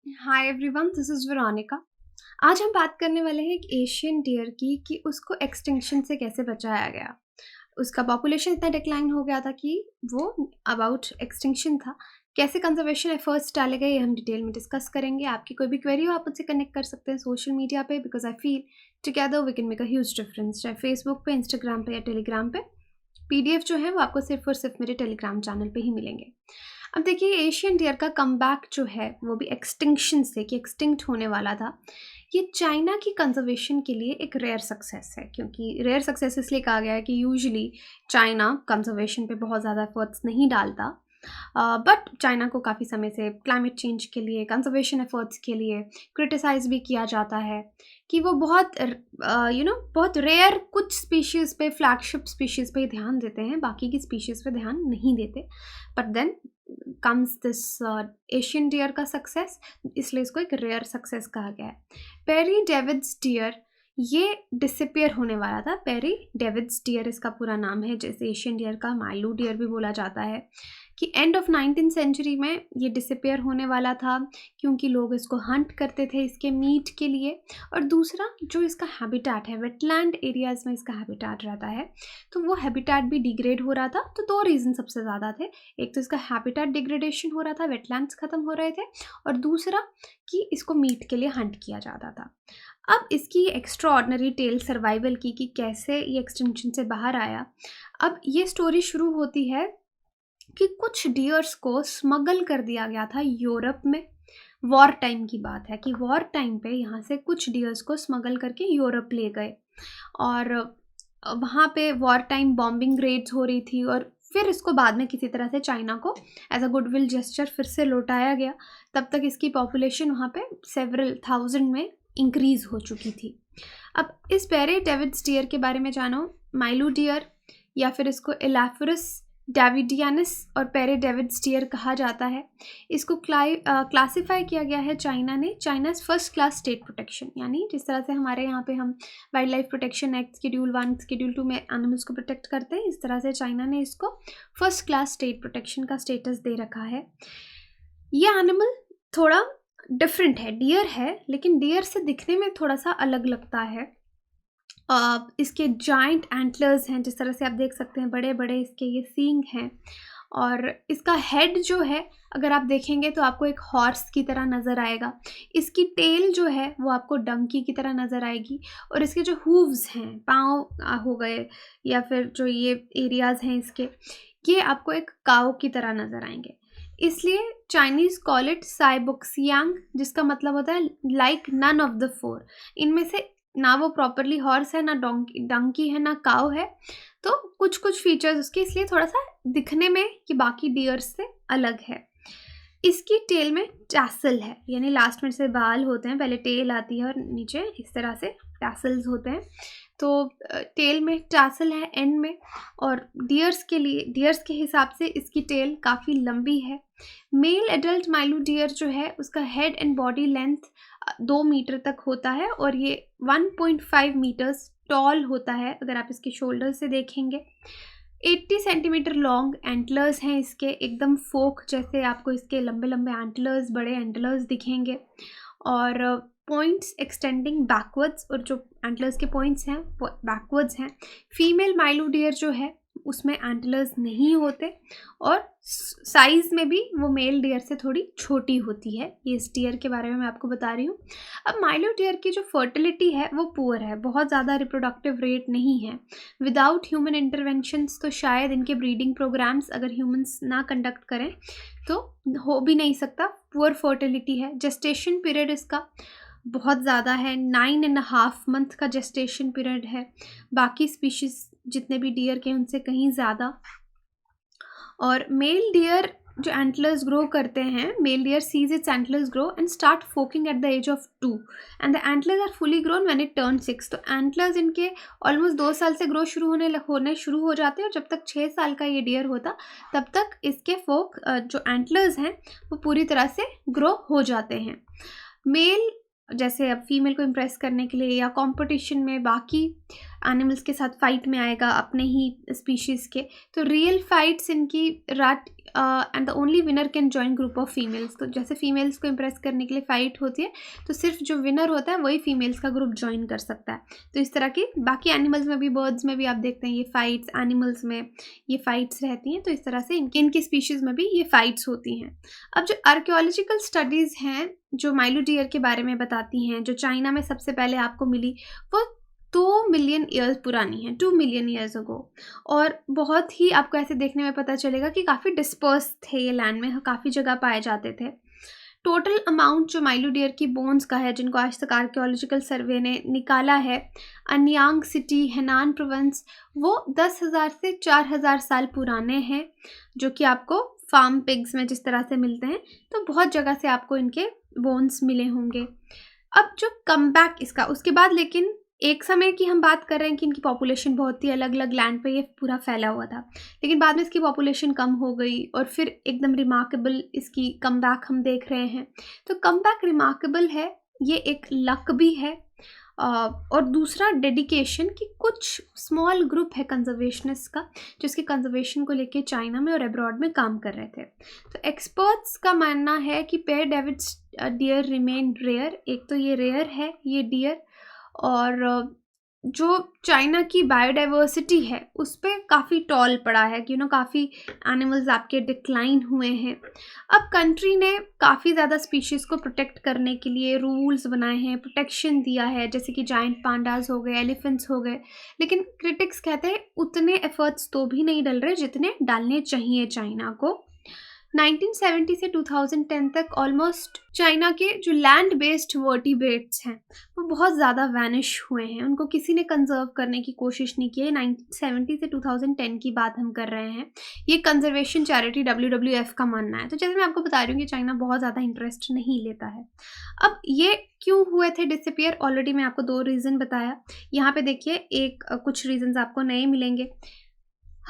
Hi everyone, this is Veronica. आज हम बात करने वाले हैं एक एशियन डियर की कि उसको एक्सटिंक्शन से कैसे बचाया गया। उसका पॉपुलेशन इतना डिक्लाइन हो गया था कि वो अबाउट एक्सटिंक्शन था। कैसे कंजर्वेशन एफर्ट्स डाले गए ये हम डिटेल में डिस्कस करेंगे। आपकी कोई भी क्वेरी हो आप मुझसे कनेक्ट कर सकते हैं सोशल मीडिया पे, because I feel together we can make a huge difference, चाहे फेसबुक पे, इंस्टाग्राम पे या टेलीग्राम पे। पीडीएफ जो है वो आपको सिर्फ और सिर्फ मेरे टेलीग्राम चैनल पे ही मिलेंगे। अब देखिए, एशियन डियर का कमबैक जो है वो भी एक्सटिंक्शन से, कि एक्सटिंक्ट होने वाला था, ये चाइना की कंजर्वेशन के लिए एक रेयर सक्सेस है। क्योंकि रेयर सक्सेस इसलिए कहा गया है कि यूजुअली चाइना कंजर्वेशन पे बहुत ज़्यादा एफर्ट्स नहीं डालता, बट चाइना को काफ़ी समय से क्लाइमेट चेंज के लिए, कंजर्वेशन एफर्ट्स के लिए क्रिटिसाइज़ भी किया जाता है कि वो बहुत बहुत रेयर कुछ स्पीशीज़ पे, फ्लैगशिप स्पीशीज़ पे ध्यान देते हैं, बाकी की स्पीशीज़ पे ध्यान नहीं देते। But then comes this Asian deer का सक्सेस, इसलिए इसको एक रेयर सक्सेस कहा गया है। पेरी डेविड्स डियर ये डिसअपियर होने वाला था। पेरी डेविड्स डियर इसका पूरा नाम है, जैसे एशियन डियर का माइलू डियर भी बोला जाता है। कि एंड ऑफ 19th सेंचुरी में ये डिसअपियर होने वाला था क्योंकि लोग इसको हंट करते थे इसके मीट के लिए। और दूसरा, जो इसका हैबिटेट है, वेटलैंड एरियाज़ में इसका हैबिटेट रहता है, तो वो हैबिटेट भी डिग्रेड हो रहा था। तो दो रीज़न सबसे ज़्यादा थे। एक तो इसका हैबिटेट डिग्रेडेशन हो रहा था, वेटलैंड्स ख़त्म हो रहे थे, और दूसरा कि इसको मीट के लिए हंट किया जाता था। अब इसकी एक्स्ट्रा ऑर्डनरी टेल सर्वाइवल की कि कैसे ये एक्सटिंक्शन से बाहर आया। अब ये स्टोरी शुरू होती है कि कुछ डियर्स को स्मगल कर दिया गया था यूरोप में। वॉर टाइम की बात है कि वॉर टाइम पे यहाँ से कुछ डियर्स को स्मगल करके यूरोप ले गए, और वहाँ पे वॉर टाइम बॉम्बिंग रेड्स हो रही थी, और फिर इसको बाद में किसी तरह से चाइना को एज अ गुडविल जेस्चर फिर से लौटाया गया। तब तक इसकी पॉपुलेशन वहाँ पे सेवरल थाउजेंड में इंक्रीज़ हो चुकी थी। अब इस पेरे डेविड्स डियर के बारे में जानो। माइलू डियर या फिर इसको एलाफोरस डेविडियानस और पेरे डेविड्स डियर कहा जाता है। इसको क्लासिफाई किया गया है चाइना ने, China's first class state protection. यानी जिस तरह से हमारे यहाँ पे हम wild life protection act schedule 1 schedule 2 में एनिमल्स को प्रोटेक्ट करते हैं, इस तरह से चाइना ने इसको फर्स्ट क्लास स्टेट प्रोटेक्शन का स्टेटस दे रखा है। ये एनिमल थोड़ा डिफरेंट है, डियर है, लेकिन डियर से दिखने में थोड़ा सा अलग लगता है। इसके जाइंट एंटलर्स हैं, जिस तरह से आप देख सकते हैं, बड़े बड़े इसके ये सींग हैं। और इसका हेड जो है, अगर आप देखेंगे तो आपको एक हॉर्स की तरह नज़र आएगा। इसकी टेल जो है वो आपको डंकी की तरह नज़र आएगी। और इसके जो हूव्स हैं, पाँव हो गए, या फिर जो ये एरियाज़ हैं इसके, ये आपको एक काऊ की तरह नज़र आएंगे। इसलिए चाइनीज़ कॉल इट साइबोक्सियांग, जिसका मतलब होता है like none of the four. इनमें से ना वो प्रॉपरली हॉर्स है, ना डंकी है, ना काऊ है। तो कुछ कुछ फीचर्स उसके इसलिए थोड़ा सा दिखने में कि बाकी डियर्स से अलग है। इसकी टेल में टैसल है, यानी लास्ट में जैसे बाल होते हैं, पहले टेल आती है और नीचे इस तरह से टैसल्स होते हैं। तो टेल में टैसल है एंड में। और डियर्स के हिसाब से इसकी टेल काफ़ी लंबी है। मेल एडल्ट माइलू डियर जो है उसका head and body length 2 metre तक होता है, और ये 1.5 मीटर्स टॉल होता है अगर आप इसके शोल्डर से देखेंगे। 80 सेंटीमीटर लॉन्ग एंटलर्स हैं इसके, एकदम फोक जैसे आपको इसके लंबे लंबे एंटलर्स, बड़े एंटलर्स दिखेंगे। और पॉइंट्स एक्सटेंडिंग बैकवर्ड्स, और जो एंटलर्स के पॉइंट्स हैं वो बैकवर्ड्स हैं। फीमेल माइलू डियर जो है उसमें एंटलर्स नहीं होते, और साइज़ में भी वो मेल डियर से थोड़ी छोटी होती है। ये इस डियर के बारे में मैं आपको बता रही हूँ। अब माइलो डियर की जो फर्टिलिटी है वो पुअर है, बहुत ज़्यादा रिप्रोडक्टिव रेट नहीं है। विदाउट ह्यूमन इंटरवेंशंस तो शायद इनके ब्रीडिंग प्रोग्राम्स अगर ह्यूमंस ना कंडक्ट करें तो हो भी नहीं सकता। पुअर फर्टिलिटी है। जेस्टेशन पीरियड इसका बहुत ज़्यादा है, 9.5 मंथ का जेस्टेशन पीरियड है। बाकी स्पीशीज़ जितने भी डियर के उनसे कहीं ज़्यादा। और मेल डियर जो एंटलर्स ग्रो करते हैं, male deer sees its antlers grow and start forking at the age of 2, and the antlers are fully grown when it turn 6। तो एंटलर्स इनके ऑलमोस्ट 2 साल से ग्रो होने शुरू हो जाते हैं, और जब तक 6 साल का ये डियर होता तब तक इसके फोक जो एंटलर्स हैं वो पूरी तरह से ग्रो हो जाते हैं। मेल जैसे अब फीमेल को इम्प्रेस करने के लिए या कंपटीशन में बाकी एनिमल्स के साथ फाइट में आएगा अपने ही स्पीशीज़ के, तो रियल फाइट्स इनकी and the only winner can join group of females. तो जैसे फीमेल्स को इम्प्रेस करने के लिए फ़ाइट होती है, तो सिर्फ जो विनर होता है वही फीमेल्स का ग्रुप ज्वाइन कर सकता है। तो इस तरह की बाकी एनिमल्स में भी, बर्ड्स में भी आप देखते हैं ये फाइट्स, एनिमल्स में ये फाइट्स रहती हैं। तो इस तरह से इनकी स्पीशीज़ में भी ये फाइट्स होती हैं। अब जो आर्कियोलॉजिकल स्टडीज़ हैं जो माइलू डियर के बारे में बताती हैं, जो चाइना में सबसे पहले आपको मिली, वो 2 मिलियन ईयर्स पुरानी है, 2 मिलियन ईयर्स अगो। और बहुत ही आपको ऐसे देखने में पता चलेगा कि काफ़ी डिस्पर्स थे ये लैंड में, काफ़ी जगह पाए जाते थे। टोटल अमाउंट जो माइलू डियर की बोन्स का है, जिनको आज तक आर्कियोलॉजिकल सर्वे ने निकाला है, अन्यांग सिटी, हेनान प्रोविंस, वो 10,000 से 4,000 साल पुराने हैं, जो कि आपको फार्म पिग्स में जिस तरह से मिलते हैं, तो बहुत जगह से आपको इनके बोन्स मिले होंगे। अब जो कमबैक इसका, उसके बाद लेकिन एक समय की हम बात कर रहे हैं कि इनकी पॉपुलेशन बहुत ही अलग अलग लैंड पे ये पूरा फैला हुआ था, लेकिन बाद में इसकी पॉपुलेशन कम हो गई और फिर एकदम रिमार्केबल इसकी कमबैक हम देख रहे हैं। तो कमबैक रिमार्केबल है, ये एक लक भी है, और दूसरा डेडिकेशन कि कुछ स्मॉल ग्रुप है कंजर्वेशनिस्ट का, जो इसके कंजर्वेशन को लेके चाइना में और अब्रॉड में काम कर रहे थे। तो एक्सपर्ट्स का मानना है कि Pere David's deer remain rare. एक तो ये रेयर है ये डियर, और जो चाइना की बायोडाइवर्सिटी है उस पर काफ़ी टॉल पड़ा है कि काफ़ी एनिमल्स आपके डिक्लाइन हुए हैं। अब कंट्री ने काफ़ी ज़्यादा स्पीशीज़ को प्रोटेक्ट करने के लिए रूल्स बनाए हैं, प्रोटेक्शन दिया है, जैसे कि जायंट पांडास हो गए, एलिफेंट्स हो गए, लेकिन क्रिटिक्स कहते हैं उतने एफर्ट्स तो भी नहीं डल रहे जितने डालने चाहिए चाइना को। 1970 से 2010 तक ऑलमोस्ट चाइना के जो लैंड बेस्ड वर्टिब्रेट्स हैं वो बहुत ज़्यादा वैनिश हुए हैं, उनको किसी ने कंजर्व करने की कोशिश नहीं की है। 1970 से 2010 की बात हम कर रहे हैं, ये कंजर्वेशन चैरिटी WWF का मानना है। तो जैसे मैं आपको बता रही हूँ कि चाइना बहुत ज़्यादा इंटरेस्ट नहीं लेता है। अब ये क्यों हुए थे डिसअपियर, ऑलरेडी मैं आपको 2 रीज़न बताया। यहाँ पे देखिए एक कुछ रीजंस आपको नए मिलेंगे।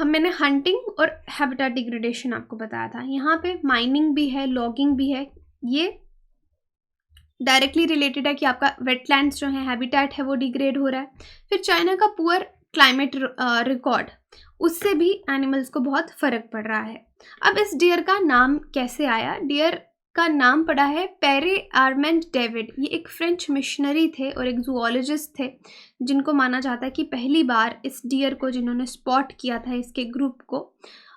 मैंने हंटिंग और हैबिटेट डिग्रेडेशन आपको बताया था, यहाँ पे माइनिंग भी है, लॉगिंग भी है, ये डायरेक्टली रिलेटेड है कि आपका वेटलैंड्स जो है, हैबिटेट है, वो डिग्रेड हो रहा है। फिर चाइना का पुअर क्लाइमेट रिकॉर्ड, उससे भी एनिमल्स को बहुत फ़र्क पड़ रहा है। अब इस डियर का नाम कैसे आया? डियर का नाम पड़ा है पेरे आर्मेंड डेविड। ये एक फ्रेंच मिशनरी थे और एक जूलॉजिस्ट थे, जिनको माना जाता है कि पहली बार इस डियर को जिन्होंने स्पॉट किया था, इसके ग्रुप को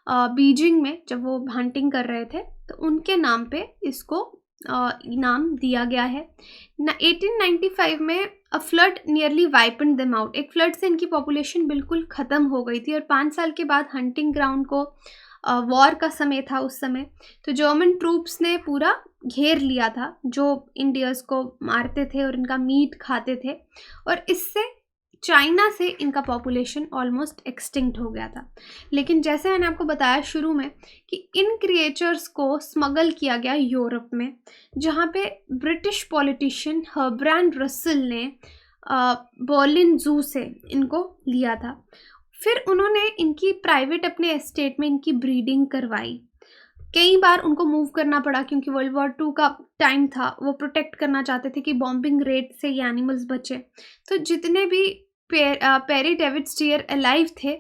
बीजिंग में जब वो हंटिंग कर रहे थे, तो उनके नाम पे इसको नाम दिया गया है। 1895 में a flood nearly wiped them out, एक फ्लड से इनकी पॉपुलेशन बिल्कुल ख़त्म हो गई थी, और 5 साल के बाद हंटिंग ग्राउंड को, वॉर का समय था उस समय, तो जर्मन ट्रूप्स ने पूरा घेर लिया था जो इंडियंस को मारते थे और इनका मीट खाते थे, और इससे चाइना से इनका पॉपुलेशन ऑलमोस्ट एक्सटिंक्ट हो गया था। लेकिन जैसे मैंने आपको बताया शुरू में कि इन क्रिएचर्स को स्मगल किया गया यूरोप में, जहाँ पे ब्रिटिश पॉलिटिशियन हर्ब्रैंड रसेल ने बर्लिन जू से इनको लिया था। फिर उन्होंने इनकी प्राइवेट अपने एस्टेट में इनकी ब्रीडिंग करवाई। कई बार उनको मूव करना पड़ा क्योंकि वर्ल्ड वॉर 2 का टाइम था, वो प्रोटेक्ट करना चाहते थे कि बॉम्बिंग रेट से ये एनिमल्स बचे। तो जितने भी पेरी डेविड्स डियर अलाइव थे,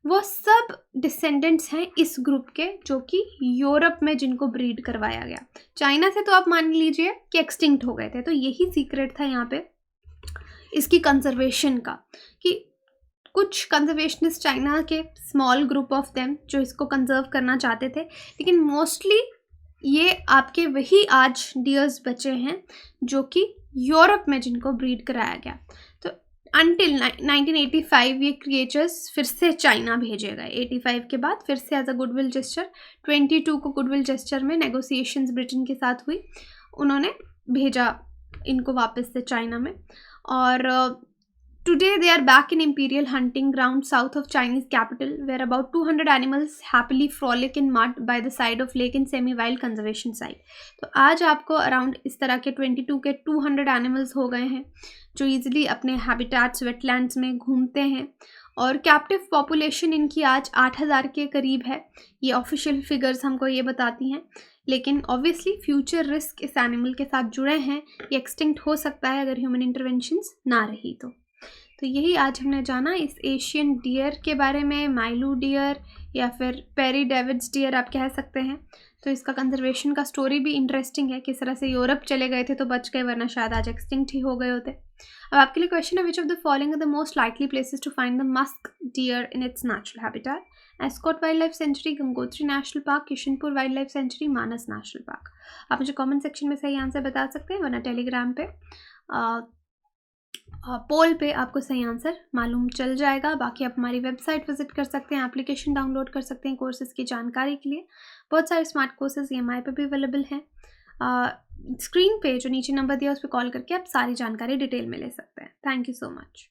वो सब डिसेंडेंट्स हैं इस ग्रुप के, जो कि यूरोप में जिनको ब्रीड करवाया गया। चाइना से तो आप मान लीजिए कि एक्सटिंक्ट हो गए थे। तो यही सीक्रेट था यहाँ पे इसकी कंजर्वेशन का, कि कुछ कंजर्वेशनिस्ट चाइना के स्मॉल ग्रुप ऑफ देम जो इसको कंजर्व करना चाहते थे, लेकिन मोस्टली ये आपके वही आज डियर्स बचे हैं जो कि यूरोप में जिनको ब्रीड कराया गया। तो अनटिल 1985 ये क्रिएचर्स फिर से चाइना भेजे गए। 85 के बाद फिर से एज अ गुडविल जेस्चर, 22 को गुडविल जेस्चर में नेगोशिएशंस ब्रिटेन के साथ हुई, उन्होंने भेजा इनको वापस से चाइना में। और today they are back in imperial hunting ground south of Chinese capital, where about 200 animals happily frolic in mud by the side of lake in semi-wild conservation site. तो आज आपको अराउंड इस तरह के 22 के 200 एनिमल्स हो गए हैं जो ईजिली अपने हैबिटेट्स, वेटलैंड्स में घूमते हैं, और कैप्टिव पॉपुलेशन इनकी आज 8,000 के करीब है। ये ऑफिशियल फिगर्स हमको ये बताती हैं, लेकिन ऑब्वियसली फ्यूचर रिस्क इस एनिमल के साथ जुड़े हैं, ये एक्सटिंक्ट हो सकता है अगर ह्यूमन इंटरवेंशंस ना रही तो। यही आज हमने जाना इस एशियन डियर के बारे में, माइलू डियर या फिर पेरी डेविड्स डियर आप कह सकते हैं। तो इसका कंजर्वेशन का स्टोरी भी इंटरेस्टिंग है, किस तरह से यूरोप चले गए थे तो बच गए, वरना शायद आज एक्सटिंक्ट ही हो गए होते। अब आपके लिए क्वेश्चन है, which of the following are the most likely places to find the musk deer in its natural habitat? Askot wildlife sanctuary, Gangotri national park, Kishanpur wildlife sanctuary, Manas national park. आप मुझे कमेंट सेक्शन में सही answer बता सकते हैं, वरना Telegram पे पोल पे आपको सही आंसर मालूम चल जाएगा। बाकी आप हमारी वेबसाइट विजिट कर सकते हैं, एप्लीकेशन डाउनलोड कर सकते हैं कोर्सेज़ की जानकारी के लिए। बहुत सारे स्मार्ट कोर्सेज़ EMI पे भी अवेलेबल हैं। स्क्रीन पे जो नीचे नंबर दिया उस पर कॉल करके आप सारी जानकारी डिटेल में ले सकते हैं। Thank you so much.